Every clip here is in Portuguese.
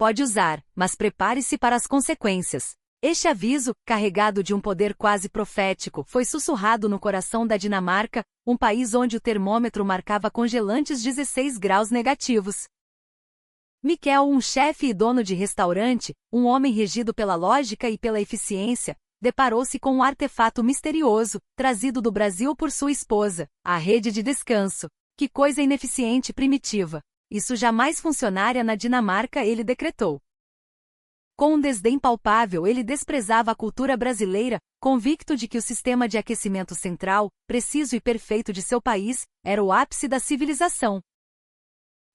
pode usar, mas prepare-se para as consequências. Este aviso, carregado de um poder quase profético, foi sussurrado no coração da Dinamarca, um país onde o termômetro marcava congelantes 16 graus negativos. Mikkel, um chefe e dono de restaurante, um homem regido pela lógica e pela eficiência, deparou-se com um artefato misterioso, trazido do Brasil por sua esposa, a rede de descanso. Que coisa ineficiente e primitiva! Isso jamais funcionaria na Dinamarca, ele decretou. Com um desdém palpável, ele desprezava a cultura brasileira, convicto de que o sistema de aquecimento central, preciso e perfeito de seu país, era o ápice da civilização.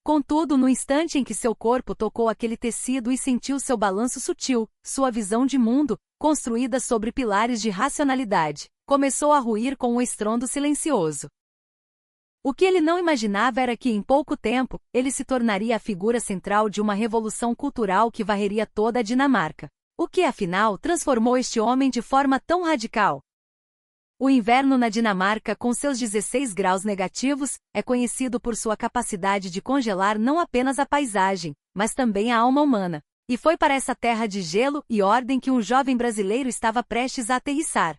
Contudo, no instante em que seu corpo tocou aquele tecido e sentiu seu balanço sutil, sua visão de mundo, construída sobre pilares de racionalidade, começou a ruir com um estrondo silencioso. O que ele não imaginava era que, em pouco tempo, ele se tornaria a figura central de uma revolução cultural que varreria toda a Dinamarca. O que, afinal, transformou este homem de forma tão radical? O inverno na Dinamarca, com seus 16 graus negativos, é conhecido por sua capacidade de congelar não apenas a paisagem, mas também a alma humana. E foi para essa terra de gelo e ordem que um jovem brasileiro estava prestes a aterrissar.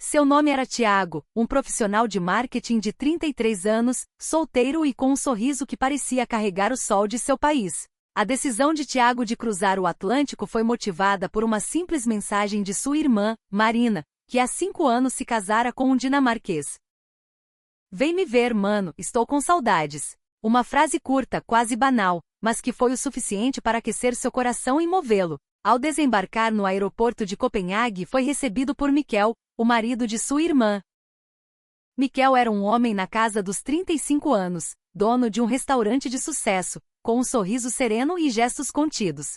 Seu nome era Tiago, um profissional de marketing de 33 anos, solteiro e com um sorriso que parecia carregar o sol de seu país. A decisão de Tiago de cruzar o Atlântico foi motivada por uma simples mensagem de sua irmã, Marina, que há 5 anos se casara com um dinamarquês. "Vem me ver, mano, estou com saudades." Uma frase curta, quase banal, mas que foi o suficiente para aquecer seu coração e movê-lo. Ao desembarcar no aeroporto de Copenhague, foi recebido por Mikkel, o marido de sua irmã. Mikkel era um homem na casa dos 35 anos, dono de um restaurante de sucesso, com um sorriso sereno e gestos contidos.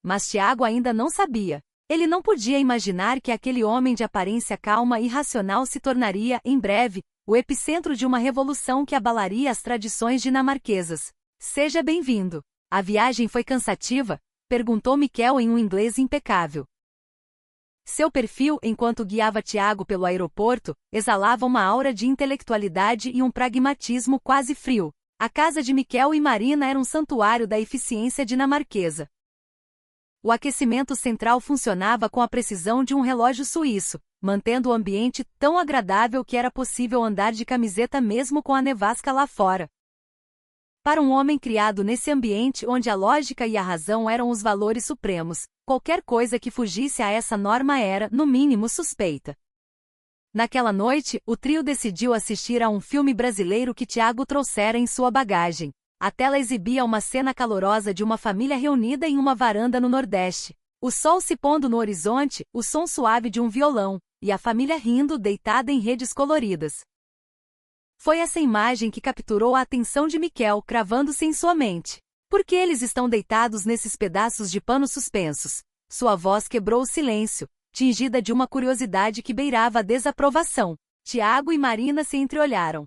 Mas Tiago ainda não sabia. Ele não podia imaginar que aquele homem de aparência calma e racional se tornaria, em breve, o epicentro de uma revolução que abalaria as tradições dinamarquesas. "Seja bem-vindo. A viagem foi cansativa?" perguntou Mikkel em um inglês impecável. Seu perfil, enquanto guiava Tiago pelo aeroporto, exalava uma aura de intelectualidade e um pragmatismo quase frio. A casa de Mikkel e Marina era um santuário da eficiência dinamarquesa. O aquecimento central funcionava com a precisão de um relógio suíço, mantendo o ambiente tão agradável que era possível andar de camiseta mesmo com a nevasca lá fora. Para um homem criado nesse ambiente onde a lógica e a razão eram os valores supremos, qualquer coisa que fugisse a essa norma era, no mínimo, suspeita. Naquela noite, o trio decidiu assistir a um filme brasileiro que Tiago trouxera em sua bagagem. A tela exibia uma cena calorosa de uma família reunida em uma varanda no Nordeste. O sol se pondo no horizonte, o som suave de um violão, e a família rindo deitada em redes coloridas. Foi essa imagem que capturou a atenção de Mikkel, cravando-se em sua mente. "Por que eles estão deitados nesses pedaços de pano suspensos?" Sua voz quebrou o silêncio, tingida de uma curiosidade que beirava a desaprovação. Tiago e Marina se entreolharam.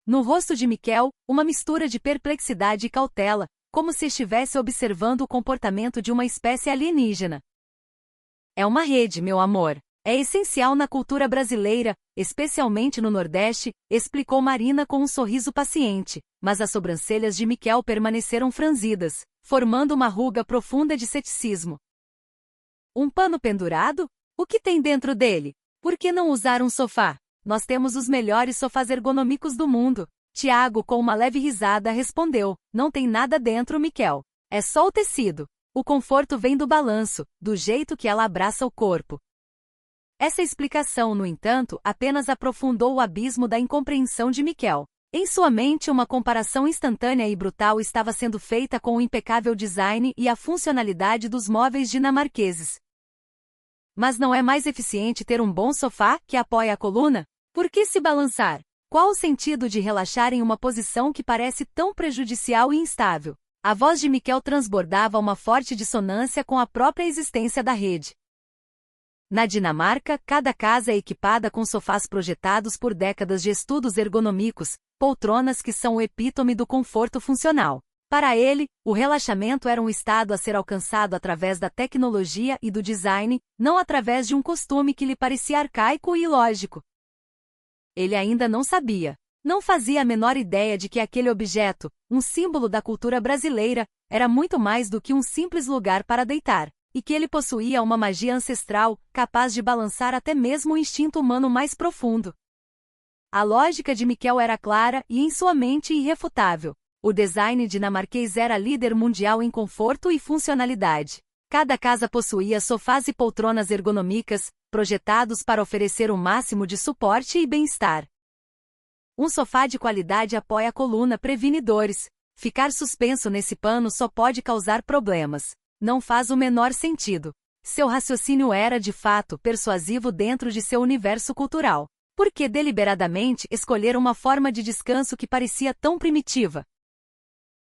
No rosto de Mikkel, uma mistura de perplexidade e cautela, como se estivesse observando o comportamento de uma espécie alienígena. "É uma rede, meu amor. É essencial na cultura brasileira, especialmente no Nordeste", explicou Marina com um sorriso paciente, mas as sobrancelhas de Mikkel permaneceram franzidas, formando uma ruga profunda de ceticismo. "Um pano pendurado? O que tem dentro dele? Por que não usar um sofá? Nós temos os melhores sofás ergonômicos do mundo." Tiago, com uma leve risada, respondeu: "Não tem nada dentro, Mikkel. É só o tecido. O conforto vem do balanço, do jeito que ela abraça o corpo." Essa explicação, no entanto, apenas aprofundou o abismo da incompreensão de Mikkel. Em sua mente, uma comparação instantânea e brutal estava sendo feita com o impecável design e a funcionalidade dos móveis dinamarqueses. "Mas não é mais eficiente ter um bom sofá que apoia a coluna? Por que se balançar? Qual o sentido de relaxar em uma posição que parece tão prejudicial e instável?" A voz de Mikkel transbordava uma forte dissonância com a própria existência da rede. Na Dinamarca, cada casa é equipada com sofás projetados por décadas de estudos ergonômicos, poltronas que são o epítome do conforto funcional. Para ele, o relaxamento era um estado a ser alcançado através da tecnologia e do design, não através de um costume que lhe parecia arcaico e ilógico. Ele ainda não sabia. Não fazia a menor ideia de que aquele objeto, um símbolo da cultura brasileira, era muito mais do que um simples lugar para deitar, e que ele possuía uma magia ancestral, capaz de balançar até mesmo o instinto humano mais profundo. A lógica de Miquel era clara e em sua mente irrefutável. O design dinamarquês era líder mundial em conforto e funcionalidade. Cada casa possuía sofás e poltronas ergonômicas, projetados para oferecer o máximo de suporte e bem-estar. Um sofá de qualidade apoia a coluna, previne dores. Ficar suspenso nesse pano só pode causar problemas. Não faz o menor sentido. Seu raciocínio era, de fato, persuasivo dentro de seu universo cultural. Por que deliberadamente escolher uma forma de descanso que parecia tão primitiva?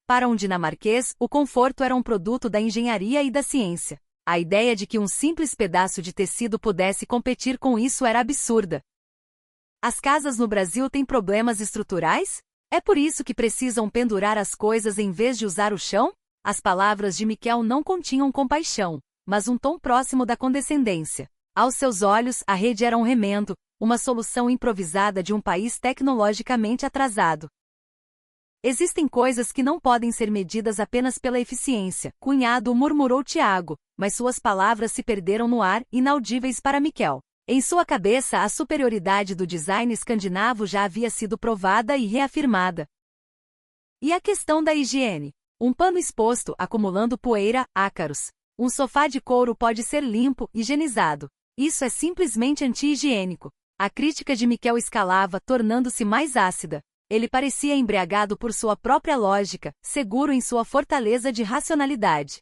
Para um dinamarquês, o conforto era um produto da engenharia e da ciência. A ideia de que um simples pedaço de tecido pudesse competir com isso era absurda. As casas no Brasil têm problemas estruturais? É por isso que precisam pendurar as coisas em vez de usar o chão? As palavras de Miquel não continham compaixão, mas um tom próximo da condescendência. Aos seus olhos, a rede era um remendo, uma solução improvisada de um país tecnologicamente atrasado. Existem coisas que não podem ser medidas apenas pela eficiência, cunhado, murmurou Tiago, mas suas palavras se perderam no ar, inaudíveis para Miquel. Em sua cabeça, a superioridade do design escandinavo já havia sido provada e reafirmada. E a questão da higiene? Um pano exposto, acumulando poeira, ácaros. Um sofá de couro pode ser limpo, higienizado. Isso é simplesmente anti-higiênico. A crítica de Miquel escalava, tornando-se mais ácida. Ele parecia embriagado por sua própria lógica, seguro em sua fortaleza de racionalidade.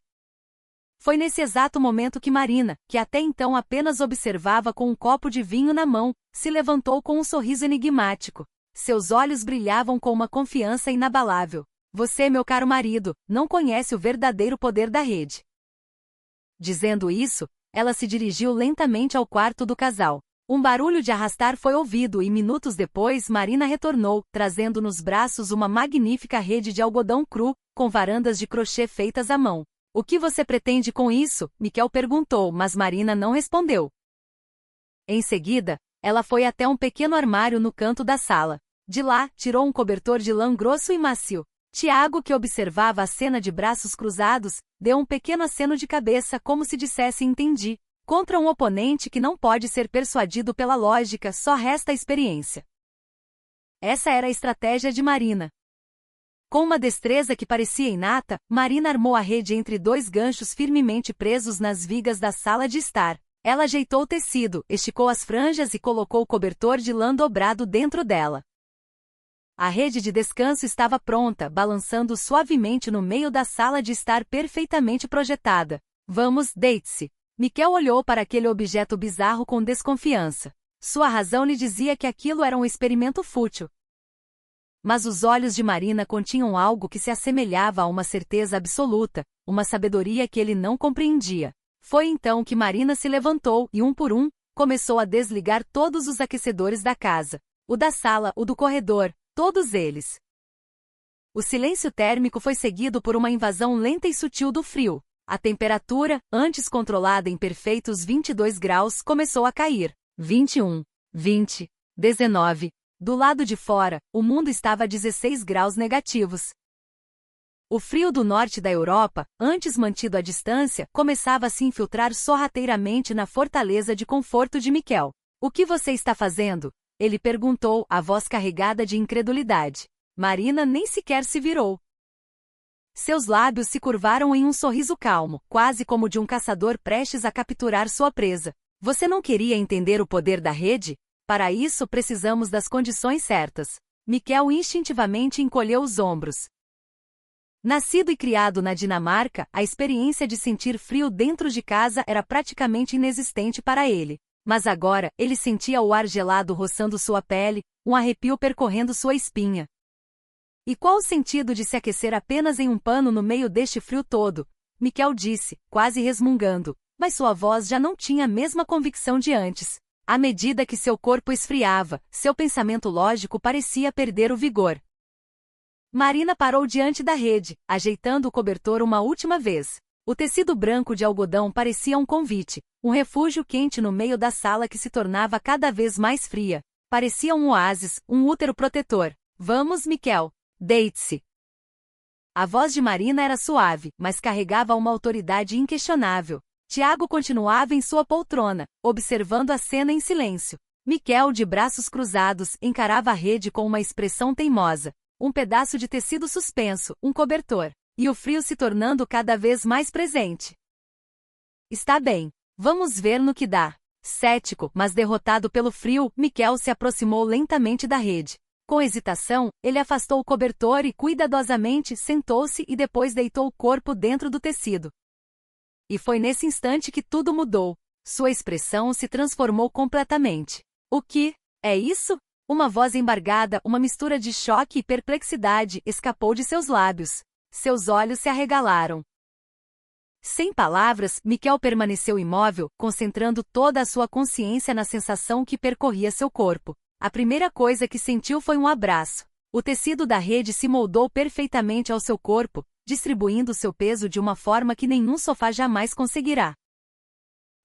Foi nesse exato momento que Marina, que até então apenas observava com um copo de vinho na mão, se levantou com um sorriso enigmático. Seus olhos brilhavam com uma confiança inabalável. Você, meu caro marido, não conhece o verdadeiro poder da rede. Dizendo isso, ela se dirigiu lentamente ao quarto do casal. Um barulho de arrastar foi ouvido e minutos depois Marina retornou, trazendo nos braços uma magnífica rede de algodão cru, com varandas de crochê feitas à mão. O que você pretende com isso? Miquel perguntou, mas Marina não respondeu. Em seguida, ela foi até um pequeno armário no canto da sala. De lá, tirou um cobertor de lã grosso e macio. Tiago, que observava a cena de braços cruzados, deu um pequeno aceno de cabeça como se dissesse entendi. Contra um oponente que não pode ser persuadido pela lógica, só resta a experiência. Essa era a estratégia de Marina. Com uma destreza que parecia inata, Marina armou a rede entre dois ganchos firmemente presos nas vigas da sala de estar. Ela ajeitou o tecido, esticou as franjas e colocou o cobertor de lã dobrado dentro dela. A rede de descanso estava pronta, balançando suavemente no meio da sala de estar perfeitamente projetada. Vamos, deite-se. Miquel olhou para aquele objeto bizarro com desconfiança. Sua razão lhe dizia que aquilo era um experimento fútil. Mas os olhos de Marina continham algo que se assemelhava a uma certeza absoluta, uma sabedoria que ele não compreendia. Foi então que Marina se levantou e, um por um, começou a desligar todos os aquecedores da casa. O da sala, o do corredor, todos eles. O silêncio térmico foi seguido por uma invasão lenta e sutil do frio. A temperatura, antes controlada em perfeitos 22 graus, começou a cair. 21, 20, 19. Do lado de fora, o mundo estava a 16 graus negativos. O frio do norte da Europa, antes mantido à distância, começava a se infiltrar sorrateiramente na fortaleza de conforto de Miquel. O que você está fazendo? Ele perguntou, a voz carregada de incredulidade. Marina nem sequer se virou. Seus lábios se curvaram em um sorriso calmo, quase como de um caçador prestes a capturar sua presa. Você não queria entender o poder da rede? Para isso precisamos das condições certas. Miquel instintivamente encolheu os ombros. Nascido e criado na Dinamarca, a experiência de sentir frio dentro de casa era praticamente inexistente para ele. Mas agora, ele sentia o ar gelado roçando sua pele, um arrepio percorrendo sua espinha. E qual o sentido de se aquecer apenas em um pano no meio deste frio todo? Miquel disse, quase resmungando, mas sua voz já não tinha a mesma convicção de antes. À medida que seu corpo esfriava, seu pensamento lógico parecia perder o vigor. Marina parou diante da rede, ajeitando o cobertor uma última vez. O tecido branco de algodão parecia um convite, um refúgio quente no meio da sala que se tornava cada vez mais fria. Parecia um oásis, um útero protetor. Vamos, Miquel. Deite-se. A voz de Marina era suave, mas carregava uma autoridade inquestionável. Tiago continuava em sua poltrona, observando a cena em silêncio. Miquel, de braços cruzados, encarava a rede com uma expressão teimosa. Um pedaço de tecido suspenso, um cobertor. E o frio se tornando cada vez mais presente. Está bem. Vamos ver no que dá. Cético, mas derrotado pelo frio, Miquel se aproximou lentamente da rede. Com hesitação, ele afastou o cobertor e cuidadosamente sentou-se e depois deitou o corpo dentro do tecido. E foi nesse instante que tudo mudou. Sua expressão se transformou completamente. O que? É isso? Uma voz embargada, uma mistura de choque e perplexidade, escapou de seus lábios. Seus olhos se arregalaram. Sem palavras, Miquel permaneceu imóvel, concentrando toda a sua consciência na sensação que percorria seu corpo. A primeira coisa que sentiu foi um abraço. O tecido da rede se moldou perfeitamente ao seu corpo, distribuindo seu peso de uma forma que nenhum sofá jamais conseguirá.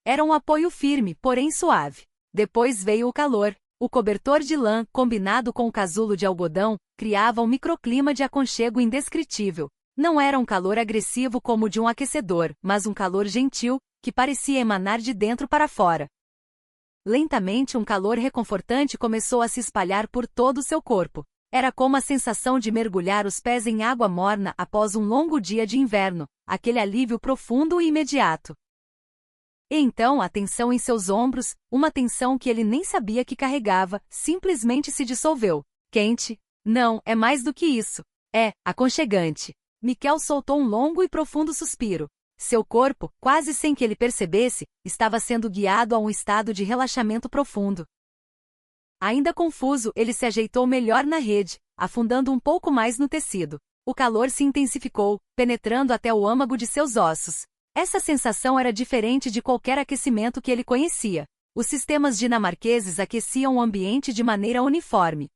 Era um apoio firme, porém suave. Depois veio o calor. O cobertor de lã, combinado com o casulo de algodão, criava um microclima de aconchego indescritível. Não era um calor agressivo como o de um aquecedor, mas um calor gentil, que parecia emanar de dentro para fora. Lentamente um calor reconfortante começou a se espalhar por todo o seu corpo. Era como a sensação de mergulhar os pés em água morna após um longo dia de inverno, aquele alívio profundo e imediato. E então a tensão em seus ombros, uma tensão que ele nem sabia que carregava, simplesmente se dissolveu. Quente? Não, é mais do que isso. É aconchegante. Miquel soltou um longo e profundo suspiro. Seu corpo, quase sem que ele percebesse, estava sendo guiado a um estado de relaxamento profundo. Ainda confuso, ele se ajeitou melhor na rede, afundando um pouco mais no tecido. O calor se intensificou, penetrando até o âmago de seus ossos. Essa sensação era diferente de qualquer aquecimento que ele conhecia. Os sistemas dinamarqueses aqueciam o ambiente de maneira uniforme.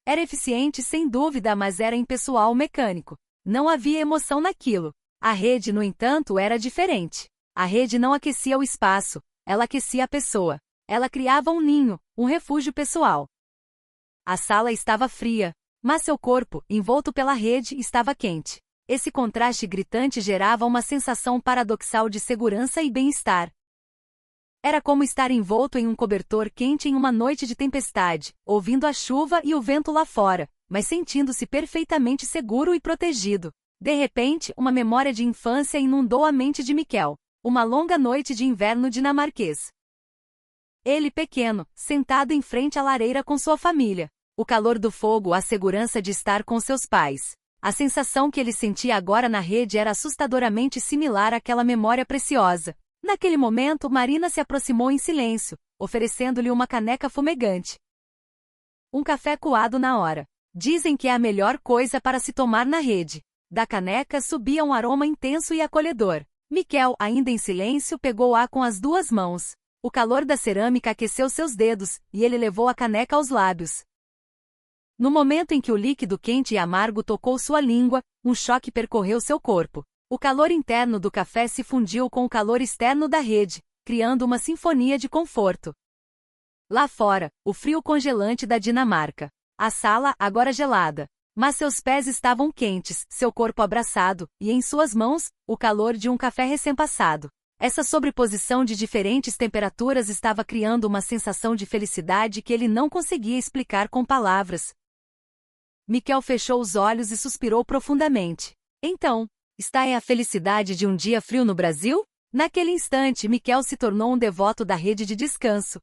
Era eficiente sem dúvida, mas era impessoal mecânico. Não havia emoção naquilo. A rede, no entanto, era diferente. A rede não aquecia o espaço, ela aquecia a pessoa. Ela criava um ninho, um refúgio pessoal. A sala estava fria, mas seu corpo, envolto pela rede, estava quente. Esse contraste gritante gerava uma sensação paradoxal de segurança e bem-estar. Era como estar envolto em um cobertor quente em uma noite de tempestade, ouvindo a chuva e o vento lá fora, mas sentindo-se perfeitamente seguro e protegido. De repente, uma memória de infância inundou a mente de Miquel. Uma longa noite de inverno dinamarquês. Ele pequeno, sentado em frente à lareira com sua família. O calor do fogo, a segurança de estar com seus pais. A sensação que ele sentia agora na rede era assustadoramente similar àquela memória preciosa. Naquele momento, Marina se aproximou em silêncio, oferecendo-lhe uma caneca fumegante. Um café coado na hora. Dizem que é a melhor coisa para se tomar na rede. Da caneca subia um aroma intenso e acolhedor. Miquel, ainda em silêncio, pegou-a com as duas mãos. O calor da cerâmica aqueceu seus dedos, e ele levou a caneca aos lábios. No momento em que o líquido quente e amargo tocou sua língua, um choque percorreu seu corpo. O calor interno do café se fundiu com o calor externo da rede, criando uma sinfonia de conforto. Lá fora, o frio congelante da Dinamarca. A sala, agora gelada. Mas seus pés estavam quentes, seu corpo abraçado, e em suas mãos, o calor de um café recém-passado. Essa sobreposição de diferentes temperaturas estava criando uma sensação de felicidade que ele não conseguia explicar com palavras. Miquel fechou os olhos e suspirou profundamente. Então, está aí a felicidade de um dia frio no Brasil? Naquele instante, Miquel se tornou um devoto da rede de descanso.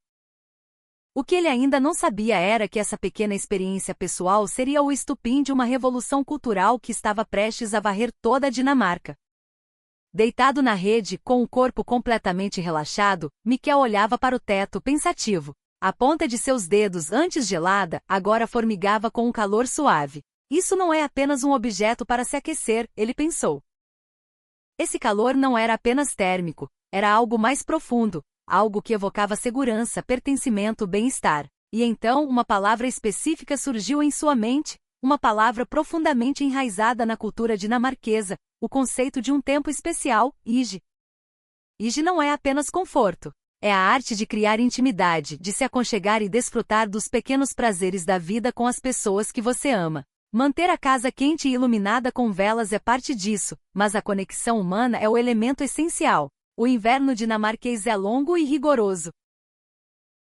O que ele ainda não sabia era que essa pequena experiência pessoal seria o estupim de uma revolução cultural que estava prestes a varrer toda a Dinamarca. Deitado na rede, com o corpo completamente relaxado, Miquel olhava para o teto pensativo. A ponta de seus dedos, antes gelada, agora formigava com um calor suave. Isso não é apenas um objeto para se aquecer, ele pensou. Esse calor não era apenas térmico, era algo mais profundo. Algo que evocava segurança, pertencimento, bem-estar. E então uma palavra específica surgiu em sua mente, uma palavra profundamente enraizada na cultura dinamarquesa, o conceito de um tempo especial, hygge. Hygge não é apenas conforto. É a arte de criar intimidade, de se aconchegar e desfrutar dos pequenos prazeres da vida com as pessoas que você ama. Manter a casa quente e iluminada com velas é parte disso, mas a conexão humana é o elemento essencial. O inverno dinamarquês é longo e rigoroso.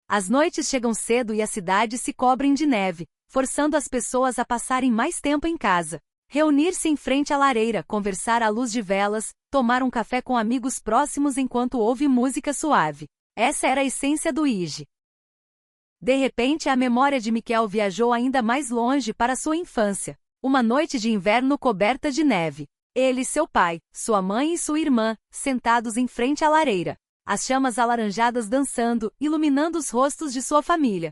As noites chegam cedo e a cidade se cobrem de neve, forçando as pessoas a passarem mais tempo em casa. Reunir-se em frente à lareira, conversar à luz de velas, tomar um café com amigos próximos enquanto ouve música suave. Essa era a essência do Ige. De repente, a memória de Mikkel viajou ainda mais longe para sua infância. Uma noite de inverno coberta de neve. Ele, seu pai, sua mãe e sua irmã, sentados em frente à lareira. As chamas alaranjadas dançando, iluminando os rostos de sua família.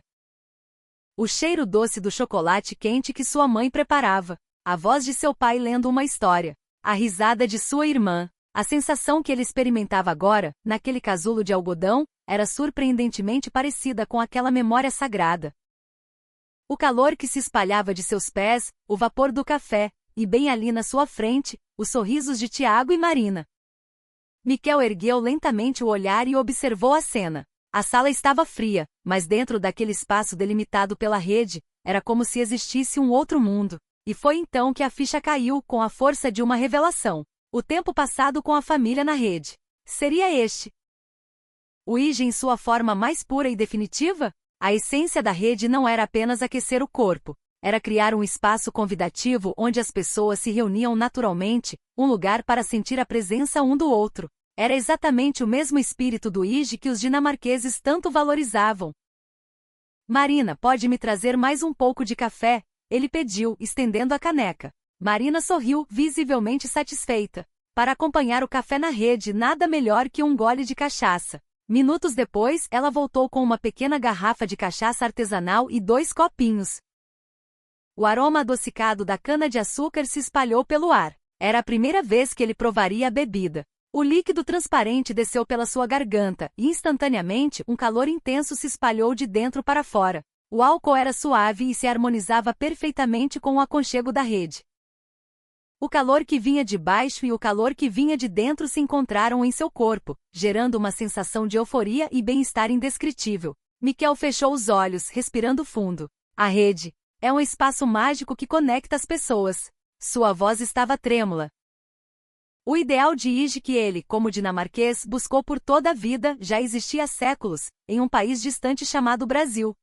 O cheiro doce do chocolate quente que sua mãe preparava. A voz de seu pai lendo uma história. A risada de sua irmã. A sensação que ele experimentava agora, naquele casulo de algodão, era surpreendentemente parecida com aquela memória sagrada. O calor que se espalhava de seus pés, o vapor do café, e bem ali na sua frente, os sorrisos de Tiago e Marina. Mikkel ergueu lentamente o olhar e observou a cena. A sala estava fria, mas dentro daquele espaço delimitado pela rede, era como se existisse um outro mundo. E foi então que a ficha caiu com a força de uma revelação. O tempo passado com a família na rede. Seria este. O Ige em sua forma mais pura e definitiva? A essência da rede não era apenas aquecer o corpo. Era criar um espaço convidativo onde as pessoas se reuniam naturalmente, um lugar para sentir a presença um do outro. Era exatamente o mesmo espírito do Ige que os dinamarqueses tanto valorizavam. Marina, pode me trazer mais um pouco de café? Ele pediu, estendendo a caneca. Marina sorriu, visivelmente satisfeita. Para acompanhar o café na rede, nada melhor que um gole de cachaça. Minutos depois, ela voltou com uma pequena garrafa de cachaça artesanal e 2 copinhos. O aroma adocicado da cana-de-açúcar se espalhou pelo ar. Era a primeira vez que ele provaria a bebida. O líquido transparente desceu pela sua garganta, e instantaneamente um calor intenso se espalhou de dentro para fora. O álcool era suave e se harmonizava perfeitamente com o aconchego da rede. O calor que vinha de baixo e o calor que vinha de dentro se encontraram em seu corpo, gerando uma sensação de euforia e bem-estar indescritível. Mikkel fechou os olhos, respirando fundo. A rede é um espaço mágico que conecta as pessoas. Sua voz estava trêmula. O ideal de Ige que ele, como dinamarquês, buscou por toda a vida já existia há séculos, em um país distante chamado Brasil.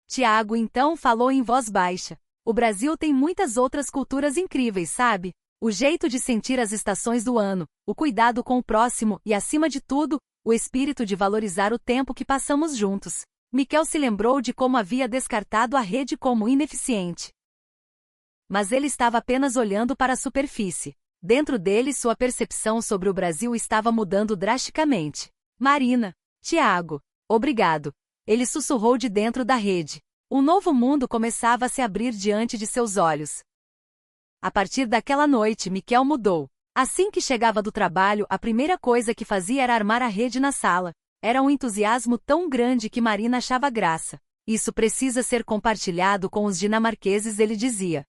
Tiago então falou em voz baixa. O Brasil tem muitas outras culturas incríveis, sabe? O jeito de sentir as estações do ano, o cuidado com o próximo e, acima de tudo, o espírito de valorizar o tempo que passamos juntos. Mikkel se lembrou de como havia descartado a rede como ineficiente. Mas ele estava apenas olhando para a superfície. Dentro dele, sua percepção sobre o Brasil estava mudando drasticamente. Marina, Tiago, obrigado. Ele sussurrou de dentro da rede. Um novo mundo começava a se abrir diante de seus olhos. A partir daquela noite, Mikkel mudou. Assim que chegava do trabalho, a primeira coisa que fazia era armar a rede na sala. Era um entusiasmo tão grande que Marina achava graça. Isso precisa ser compartilhado com os dinamarqueses, ele dizia.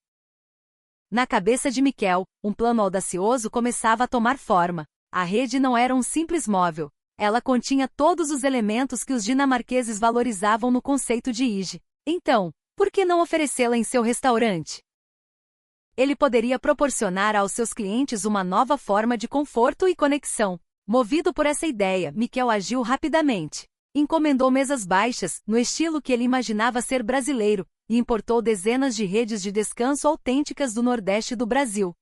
Na cabeça de Mikkel, um plano audacioso começava a tomar forma. A rede não era um simples móvel. Ela continha todos os elementos que os dinamarqueses valorizavam no conceito de Ige. Então, por que não oferecê-la em seu restaurante? Ele poderia proporcionar aos seus clientes uma nova forma de conforto e conexão. Movido por essa ideia, Mikkel agiu rapidamente. Encomendou mesas baixas, no estilo que ele imaginava ser brasileiro, e importou dezenas de redes de descanso autênticas do Nordeste do Brasil.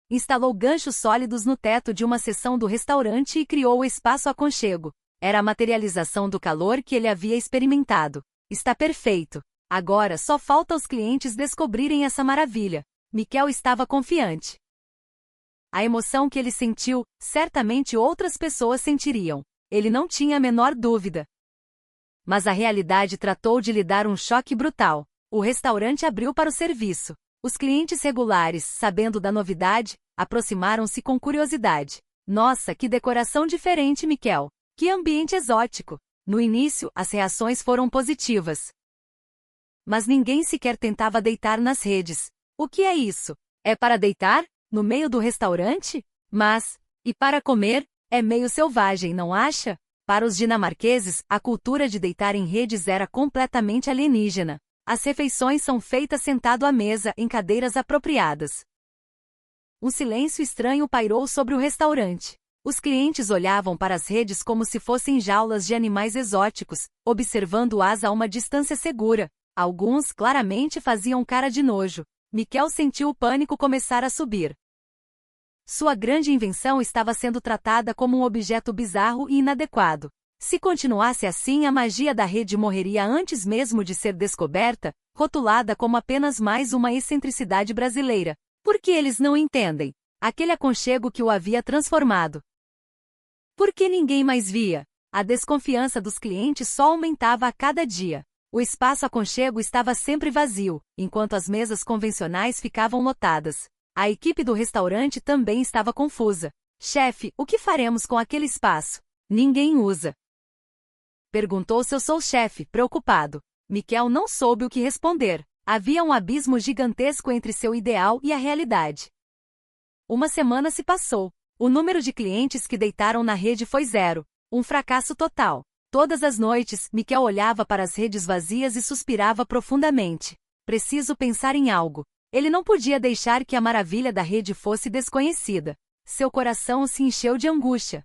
Instalou ganchos sólidos no teto de uma seção do restaurante e criou o espaço aconchego. Era a materialização do calor que ele havia experimentado. Está perfeito. Agora só falta aos clientes descobrirem essa maravilha. Mikkel estava confiante. A emoção que ele sentiu, certamente outras pessoas sentiriam. Ele não tinha a menor dúvida. Mas a realidade tratou de lhe dar um choque brutal. O restaurante abriu para o serviço. Os clientes regulares, sabendo da novidade, aproximaram-se com curiosidade. Nossa, que decoração diferente, Mikkel! Que ambiente exótico! No início, as reações foram positivas. Mas ninguém sequer tentava deitar nas redes. O que é isso? É para deitar? No meio do restaurante? Mas, e para comer? É meio selvagem, não acha? Para os dinamarqueses, a cultura de deitar em redes era completamente alienígena. As refeições são feitas sentado à mesa em cadeiras apropriadas. Um silêncio estranho pairou sobre o restaurante. Os clientes olhavam para as redes como se fossem jaulas de animais exóticos, observando-as a uma distância segura. Alguns claramente faziam cara de nojo. Miquel sentiu o pânico começar a subir. Sua grande invenção estava sendo tratada como um objeto bizarro e inadequado. Se continuasse assim, a magia da rede morreria antes mesmo de ser descoberta, rotulada como apenas mais uma excentricidade brasileira. Por que eles não entendem? Aquele aconchego que o havia transformado. Por que ninguém mais via? A desconfiança dos clientes só aumentava a cada dia. O espaço aconchego estava sempre vazio, enquanto as mesas convencionais ficavam lotadas. A equipe do restaurante também estava confusa. Chefe, o que faremos com aquele espaço? Ninguém usa. Perguntou seu sous-chefe, preocupado. Miquel não soube o que responder. Havia um abismo gigantesco entre seu ideal e a realidade. Uma semana se passou. O número de clientes que deitaram na rede foi 0. Um fracasso total. Todas as noites, Miquel olhava para as redes vazias e suspirava profundamente. Preciso pensar em algo. Ele não podia deixar que a maravilha da rede fosse desconhecida. Seu coração se encheu de angústia.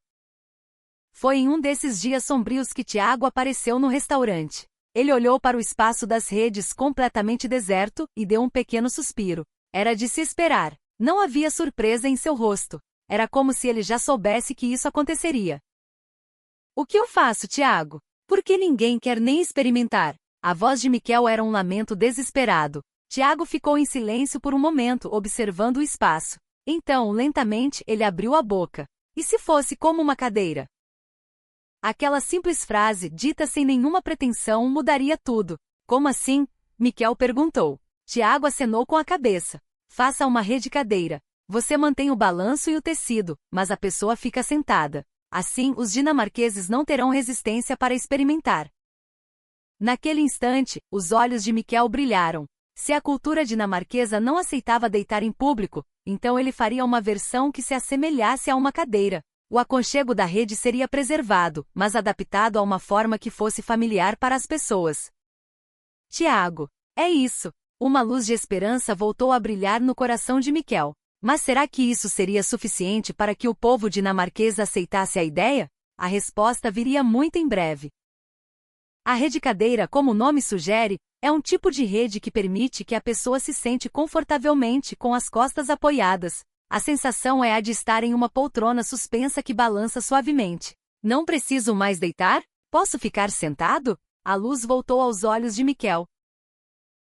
Foi em um desses dias sombrios que Tiago apareceu no restaurante. Ele olhou para o espaço das redes completamente deserto e deu um pequeno suspiro. Era de se esperar. Não havia surpresa em seu rosto. Era como se ele já soubesse que isso aconteceria. O que eu faço, Tiago? Por que ninguém quer nem experimentar? A voz de Miquel era um lamento desesperado. Tiago ficou em silêncio por um momento, observando o espaço. Então, lentamente, ele abriu a boca. E se fosse como uma cadeira? Aquela simples frase, dita sem nenhuma pretensão, mudaria tudo. Como assim? Miquel perguntou. Tiago acenou com a cabeça. Faça uma rede cadeira. Você mantém o balanço e o tecido, mas a pessoa fica sentada. Assim, os dinamarqueses não terão resistência para experimentar. Naquele instante, os olhos de Miquel brilharam. Se a cultura dinamarquesa não aceitava deitar em público, então ele faria uma versão que se assemelhasse a uma cadeira. O aconchego da rede seria preservado, mas adaptado a uma forma que fosse familiar para as pessoas. Tiago, é isso. Uma luz de esperança voltou a brilhar no coração de Miquel. Mas será que isso seria suficiente para que o povo dinamarquês aceitasse a ideia? A resposta viria muito em breve. A rede cadeira, como o nome sugere, é um tipo de rede que permite que a pessoa se sente confortavelmente com as costas apoiadas. A sensação é a de estar em uma poltrona suspensa que balança suavemente. Não preciso mais deitar? Posso ficar sentado? A luz voltou aos olhos de Miquel.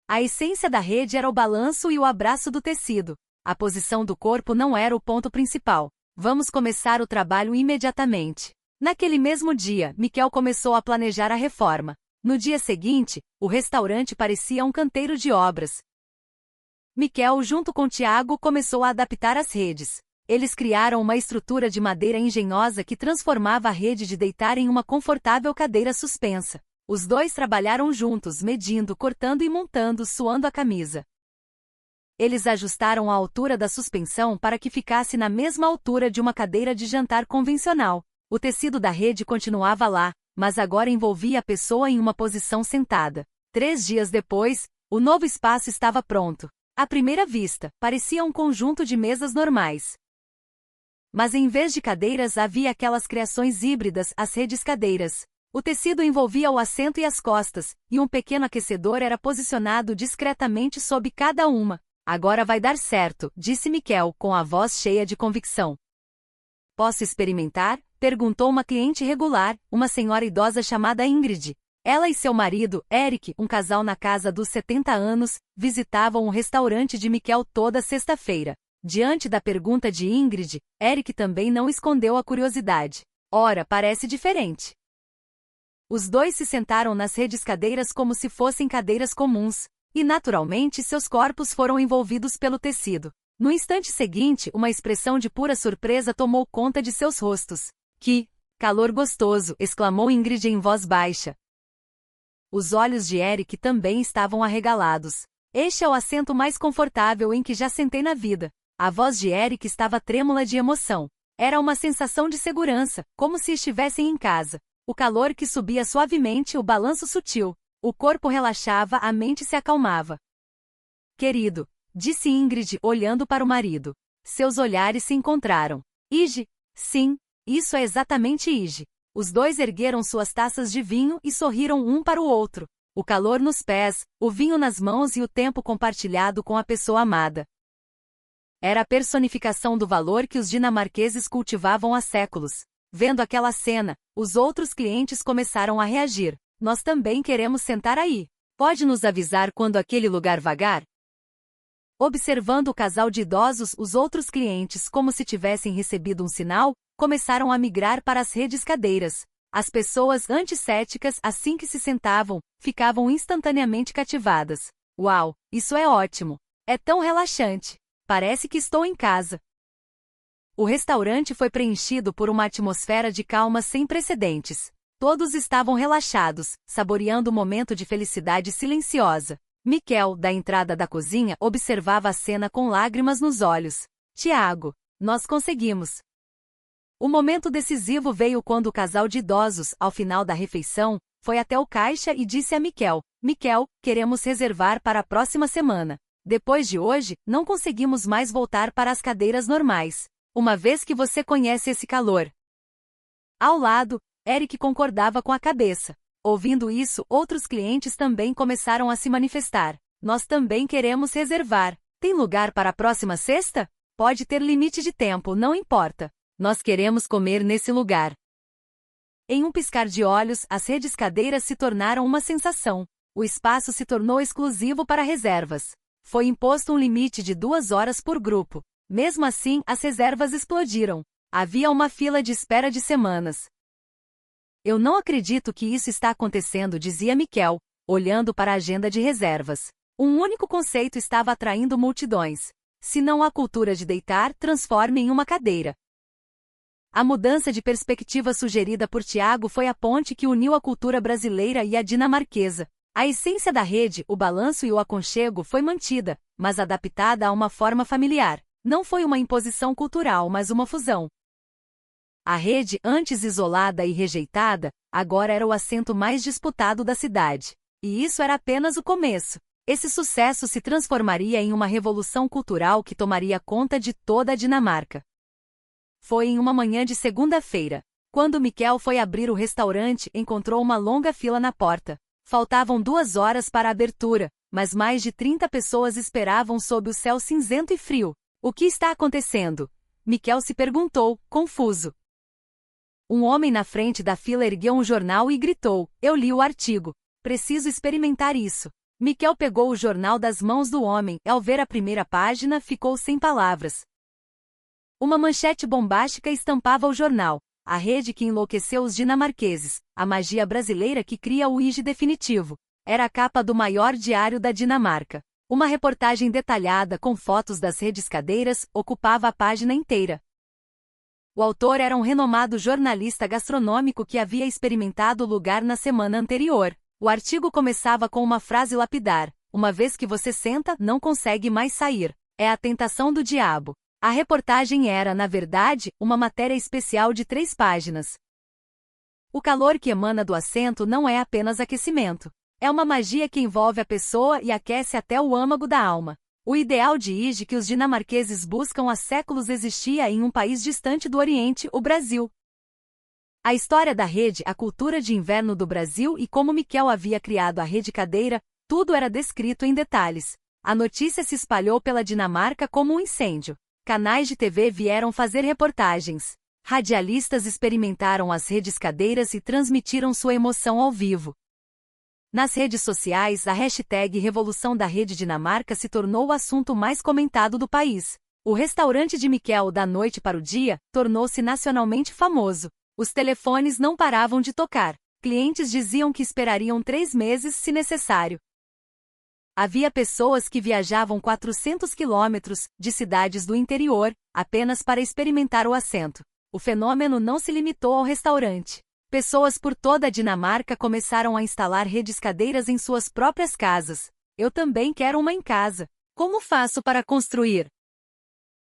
A essência da rede era o balanço e o abraço do tecido. A posição do corpo não era o ponto principal. Vamos começar o trabalho imediatamente. Naquele mesmo dia, Miquel começou a planejar a reforma. No dia seguinte, o restaurante parecia um canteiro de obras. Miquel, junto com Tiago, começou a adaptar as redes. Eles criaram uma estrutura de madeira engenhosa que transformava a rede de deitar em uma confortável cadeira suspensa. Os dois trabalharam juntos, medindo, cortando e montando, suando a camisa. Eles ajustaram a altura da suspensão para que ficasse na mesma altura de uma cadeira de jantar convencional. O tecido da rede continuava lá, mas agora envolvia a pessoa em uma posição sentada. 3 dias depois, o novo espaço estava pronto. À primeira vista, parecia um conjunto de mesas normais. Mas em vez de cadeiras havia aquelas criações híbridas, as redes cadeiras. O tecido envolvia o assento e as costas, e um pequeno aquecedor era posicionado discretamente sob cada uma. Agora vai dar certo, disse Miquel, com a voz cheia de convicção. Posso experimentar? Perguntou uma cliente regular, uma senhora idosa chamada Ingrid. Ela e seu marido, Eric, um casal na casa dos 70 anos, visitavam o restaurante de Miquel toda sexta-feira. Diante da pergunta de Ingrid, Eric também não escondeu a curiosidade. Ora, parece diferente. Os dois se sentaram nas redes cadeiras como se fossem cadeiras comuns, e naturalmente seus corpos foram envolvidos pelo tecido. No instante seguinte, uma expressão de pura surpresa tomou conta de seus rostos. Que calor gostoso! Exclamou Ingrid em voz baixa. Os olhos de Eric também estavam arregalados. Este é o assento mais confortável em que já sentei na vida. A voz de Eric estava trêmula de emoção. Era uma sensação de segurança, como se estivessem em casa. O calor que subia suavemente, o balanço sutil. O corpo relaxava, a mente se acalmava. Querido, disse Ingrid, olhando para o marido. Seus olhares se encontraram. Ige? Sim, isso é exatamente Ige. Os dois ergueram suas taças de vinho e sorriram um para o outro. O calor nos pés, o vinho nas mãos e o tempo compartilhado com a pessoa amada. Era a personificação do valor que os dinamarqueses cultivavam há séculos. Vendo aquela cena, os outros clientes começaram a reagir. Nós também queremos sentar aí. Pode nos avisar quando aquele lugar vagar? Observando o casal de idosos, os outros clientes, como se tivessem recebido um sinal, começaram a migrar para as redes cadeiras. As pessoas anticéticas, assim que se sentavam, ficavam instantaneamente cativadas. Uau, isso é ótimo! É tão relaxante! Parece que estou em casa. O restaurante foi preenchido por uma atmosfera de calma sem precedentes. Todos estavam relaxados, saboreando o momento de felicidade silenciosa. Miquel, da entrada da cozinha, observava a cena com lágrimas nos olhos. Tiago, nós conseguimos! O momento decisivo veio quando o casal de idosos, ao final da refeição, foi até o caixa e disse a Miquel: Miquel, queremos reservar para a próxima semana. Depois de hoje, não conseguimos mais voltar para as cadeiras normais. Uma vez que você conhece esse calor. Ao lado, Eric concordava com a cabeça. Ouvindo isso, outros clientes também começaram a se manifestar. Nós também queremos reservar. Tem lugar para a próxima sexta? Pode ter limite de tempo, não importa. Nós queremos comer nesse lugar. Em um piscar de olhos, as redes cadeiras se tornaram uma sensação. O espaço se tornou exclusivo para reservas. Foi imposto um limite de 2 horas por grupo. Mesmo assim, as reservas explodiram. Havia uma fila de espera de semanas. Eu não acredito que isso está acontecendo, dizia Miquel, olhando para a agenda de reservas. Um único conceito estava atraindo multidões. Se não há cultura de deitar, transforme em uma cadeira. A mudança de perspectiva sugerida por Tiago foi a ponte que uniu a cultura brasileira e a dinamarquesa. A essência da rede, o balanço e o aconchego foi mantida, mas adaptada a uma forma familiar. Não foi uma imposição cultural, mas uma fusão. A rede, antes isolada e rejeitada, agora era o assento mais disputado da cidade. E isso era apenas o começo. Esse sucesso se transformaria em uma revolução cultural que tomaria conta de toda a Dinamarca. Foi em uma manhã de segunda-feira. Quando Miquel foi abrir o restaurante, encontrou uma longa fila na porta. Faltavam 2 horas para a abertura, mas mais de 30 pessoas esperavam sob o céu cinzento e frio. O que está acontecendo? Miquel se perguntou, confuso. Um homem na frente da fila ergueu um jornal e gritou: Eu li o artigo. Preciso experimentar isso. Miquel pegou o jornal das mãos do homem e, ao ver a primeira página, ficou sem palavras. Uma manchete bombástica estampava o jornal. A rede que enlouqueceu os dinamarqueses. A magia brasileira que cria o Ige definitivo. Era a capa do maior diário da Dinamarca. Uma reportagem detalhada com fotos das redes cadeiras ocupava a página inteira. O autor era um renomado jornalista gastronômico que havia experimentado o lugar na semana anterior. O artigo começava com uma frase lapidar: Uma vez que você senta, não consegue mais sair. É a tentação do diabo. A reportagem era, na verdade, uma matéria especial de 3 páginas. O calor que emana do assento não é apenas aquecimento. É uma magia que envolve a pessoa e aquece até o âmago da alma. O ideal de Ige que os dinamarqueses buscam há séculos existia em um país distante do Oriente, o Brasil. A história da rede, a cultura de inverno do Brasil e como Miquel havia criado a rede cadeira, tudo era descrito em detalhes. A notícia se espalhou pela Dinamarca como um incêndio. Canais de TV vieram fazer reportagens. Radialistas experimentaram as redes cadeiras e transmitiram sua emoção ao vivo. Nas redes sociais, a hashtag Revolução da Rede Dinamarca se tornou o assunto mais comentado do país. O restaurante de Miquel da noite para o dia tornou-se nacionalmente famoso. Os telefones não paravam de tocar. Clientes diziam que esperariam 3 meses se necessário. Havia pessoas que viajavam 400 quilômetros de cidades do interior apenas para experimentar o assento. O fenômeno não se limitou ao restaurante. Pessoas por toda a Dinamarca começaram a instalar redes cadeiras em suas próprias casas. Eu também quero uma em casa. Como faço para construir?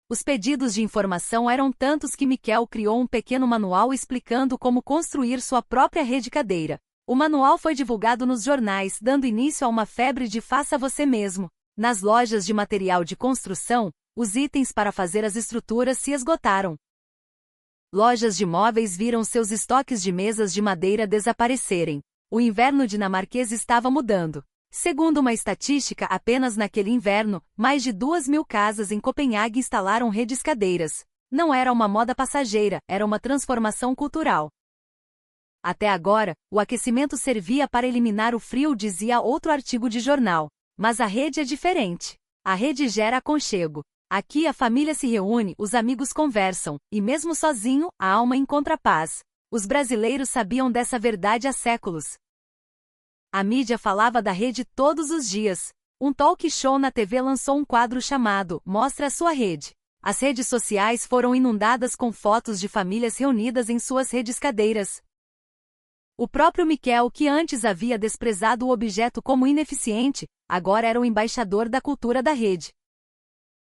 Os pedidos de informação eram tantos que Miquel criou um pequeno manual explicando como construir sua própria rede cadeira. O manual foi divulgado nos jornais, dando início a uma febre de faça você mesmo. Nas lojas de material de construção, os itens para fazer as estruturas se esgotaram. Lojas de móveis viram seus estoques de mesas de madeira desaparecerem. O inverno dinamarquês estava mudando. Segundo uma estatística, apenas naquele inverno, mais de 2.000 casas em Copenhague instalaram rediscadeiras. Não era uma moda passageira, era uma transformação cultural. Até agora, o aquecimento servia para eliminar o frio, dizia outro artigo de jornal. Mas a rede é diferente. A rede gera aconchego. Aqui a família se reúne, os amigos conversam, e mesmo sozinho, a alma encontra paz. Os brasileiros sabiam dessa verdade há séculos. A mídia falava da rede todos os dias. Um talk show na TV lançou um quadro chamado Mostra a Sua Rede. As redes sociais foram inundadas com fotos de famílias reunidas em suas rediscadeiras. O próprio Miquel, que antes havia desprezado o objeto como ineficiente, agora era o embaixador da cultura da rede.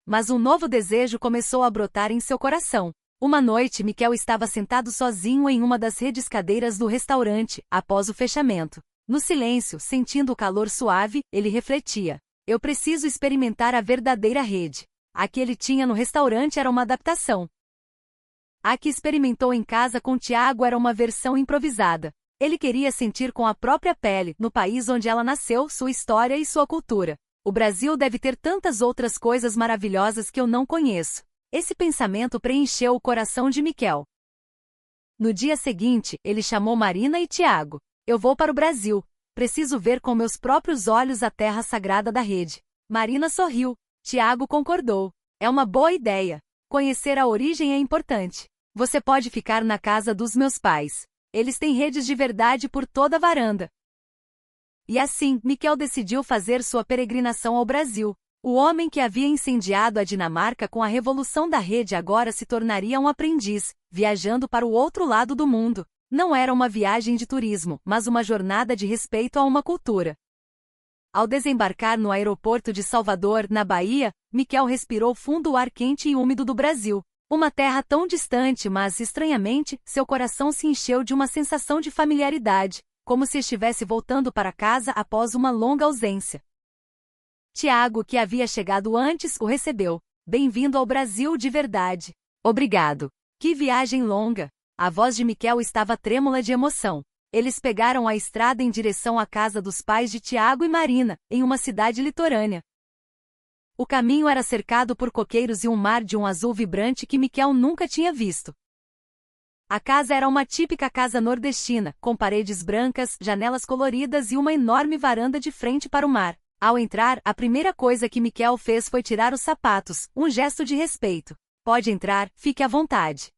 Mas um novo desejo começou a brotar em seu coração. Uma noite, Miquel estava sentado sozinho em uma das rediscadeiras do restaurante, após o fechamento. No silêncio, sentindo o calor suave, ele refletia. Eu preciso experimentar a verdadeira rede. A que ele tinha no restaurante era uma adaptação. A que experimentou em casa com Tiago era uma versão improvisada. Ele queria sentir com a própria pele, no país onde ela nasceu, sua história e sua cultura. O Brasil deve ter tantas outras coisas maravilhosas que eu não conheço. Esse pensamento preencheu o coração de Miquel. No dia seguinte, ele chamou Marina e Tiago. Eu vou para o Brasil. Preciso ver com meus próprios olhos a terra sagrada da rede. Marina sorriu. Tiago concordou. É uma boa ideia. Conhecer a origem é importante. Você pode ficar na casa dos meus pais. Eles têm redes de verdade por toda a varanda. E assim, Miquel decidiu fazer sua peregrinação ao Brasil. O homem que havia incendiado a Dinamarca com a revolução da rede agora se tornaria um aprendiz, viajando para o outro lado do mundo. Não era uma viagem de turismo, mas uma jornada de respeito a uma cultura. Ao desembarcar no aeroporto de Salvador, na Bahia, Miquel respirou fundo o ar quente e úmido do Brasil. Uma terra tão distante, mas, estranhamente, seu coração se encheu de uma sensação de familiaridade, como se estivesse voltando para casa após uma longa ausência. Tiago, que havia chegado antes, o recebeu. Bem-vindo ao Brasil de verdade. Obrigado. Que viagem longa. A voz de Miquel estava trêmula de emoção. Eles pegaram a estrada em direção à casa dos pais de Tiago e Marina, em uma cidade litorânea. O caminho era cercado por coqueiros e um mar de um azul vibrante que Miquel nunca tinha visto. A casa era uma típica casa nordestina, com paredes brancas, janelas coloridas e uma enorme varanda de frente para o mar. Ao entrar, a primeira coisa que Miquel fez foi tirar os sapatos, um gesto de respeito. Pode entrar, fique à vontade.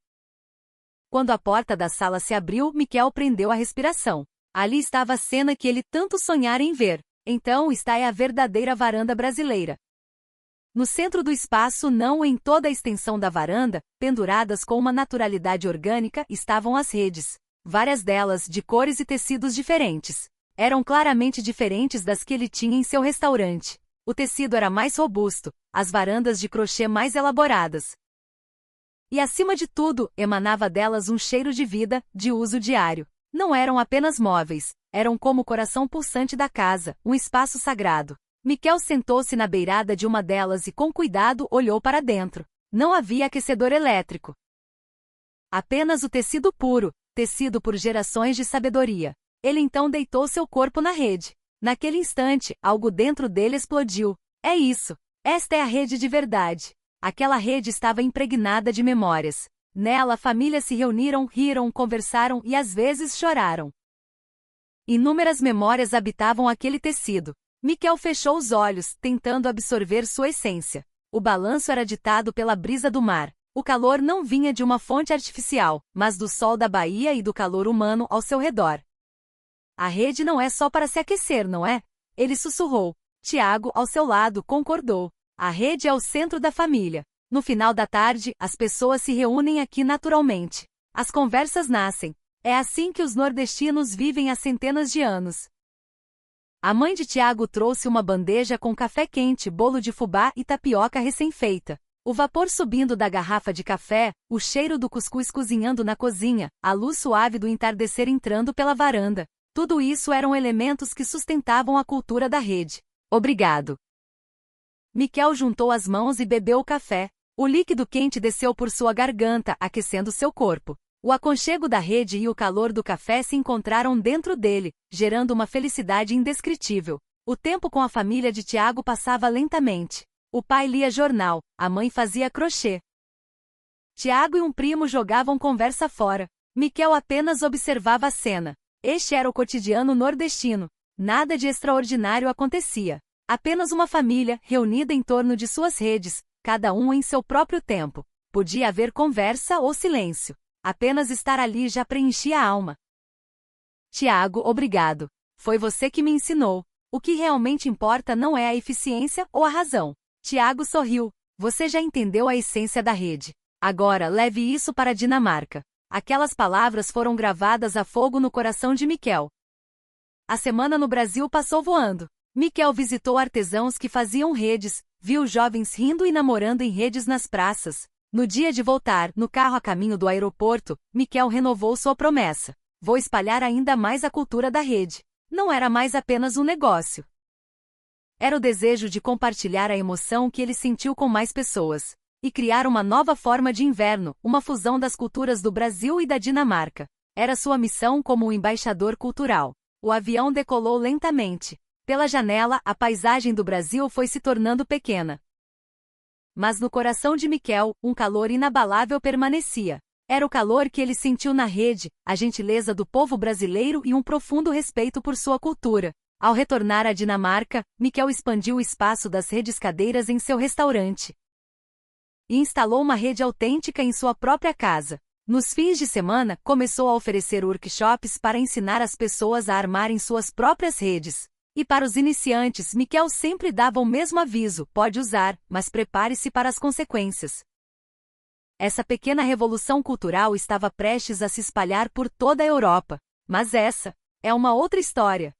Quando a porta da sala se abriu, Miquel prendeu a respiração. Ali estava a cena que ele tanto sonhara em ver. Então, está a verdadeira varanda brasileira. No centro do espaço, não em toda a extensão da varanda, penduradas com uma naturalidade orgânica, estavam as redes. Várias delas, de cores e tecidos diferentes. Eram claramente diferentes das que ele tinha em seu restaurante. O tecido era mais robusto, as varandas de crochê mais elaboradas. E acima de tudo, emanava delas um cheiro de vida, de uso diário. Não eram apenas móveis, eram como o coração pulsante da casa, um espaço sagrado. Miquel sentou-se na beirada de uma delas e com cuidado olhou para dentro. Não havia aquecedor elétrico. Apenas o tecido puro, tecido por gerações de sabedoria. Ele então deitou seu corpo na rede. Naquele instante, algo dentro dele explodiu. É isso. Esta é a rede de verdade. Aquela rede estava impregnada de memórias. Nela, famílias se reuniram, riram, conversaram e às vezes choraram. Inúmeras memórias habitavam aquele tecido. Miquel fechou os olhos, tentando absorver sua essência. O balanço era ditado pela brisa do mar. O calor não vinha de uma fonte artificial, mas do sol da Bahia e do calor humano ao seu redor. A rede não é só para se aquecer, não é? Ele sussurrou. Tiago, ao seu lado, concordou. A rede é o centro da família. No final da tarde, as pessoas se reúnem aqui naturalmente. As conversas nascem. É assim que os nordestinos vivem há centenas de anos. A mãe de Tiago trouxe uma bandeja com café quente, bolo de fubá e tapioca recém-feita. O vapor subindo da garrafa de café, o cheiro do cuscuz cozinhando na cozinha, a luz suave do entardecer entrando pela varanda. Tudo isso eram elementos que sustentavam a cultura da rede. Obrigado. Miquel juntou as mãos e bebeu o café. O líquido quente desceu por sua garganta, aquecendo seu corpo. O aconchego da rede e o calor do café se encontraram dentro dele, gerando uma felicidade indescritível. O tempo com a família de Tiago passava lentamente. O pai lia jornal, a mãe fazia crochê. Tiago e um primo jogavam conversa fora. Miquel apenas observava a cena. Este era o cotidiano nordestino. Nada de extraordinário acontecia. Apenas uma família, reunida em torno de suas redes, cada um em seu próprio tempo. Podia haver conversa ou silêncio. Apenas estar ali já preenchia a alma. Tiago, obrigado. Foi você que me ensinou. O que realmente importa não é a eficiência ou a razão. Tiago sorriu. Você já entendeu a essência da rede. Agora, leve isso para a Dinamarca. Aquelas palavras foram gravadas a fogo no coração de Miquel. A semana no Brasil passou voando. Miquel visitou artesãos que faziam redes, viu jovens rindo e namorando em redes nas praças. No dia de voltar, no carro a caminho do aeroporto, Miquel renovou sua promessa. Vou espalhar ainda mais a cultura da rede. Não era mais apenas um negócio. Era o desejo de compartilhar a emoção que ele sentiu com mais pessoas. E criar uma nova forma de inverno, uma fusão das culturas do Brasil e da Dinamarca. Era sua missão como um embaixador cultural. O avião decolou lentamente. Pela janela, a paisagem do Brasil foi se tornando pequena. Mas no coração de Miquel, um calor inabalável permanecia. Era o calor que ele sentiu na rede, a gentileza do povo brasileiro e um profundo respeito por sua cultura. Ao retornar à Dinamarca, Miquel expandiu o espaço das redescadeiras em seu restaurante. E instalou uma rede autêntica em sua própria casa. Nos fins de semana, começou a oferecer workshops para ensinar as pessoas a armarem suas próprias redes. E para os iniciantes, Miquel sempre dava o mesmo aviso: pode usar, mas prepare-se para as consequências. Essa pequena revolução cultural estava prestes a se espalhar por toda a Europa. Mas essa é uma outra história.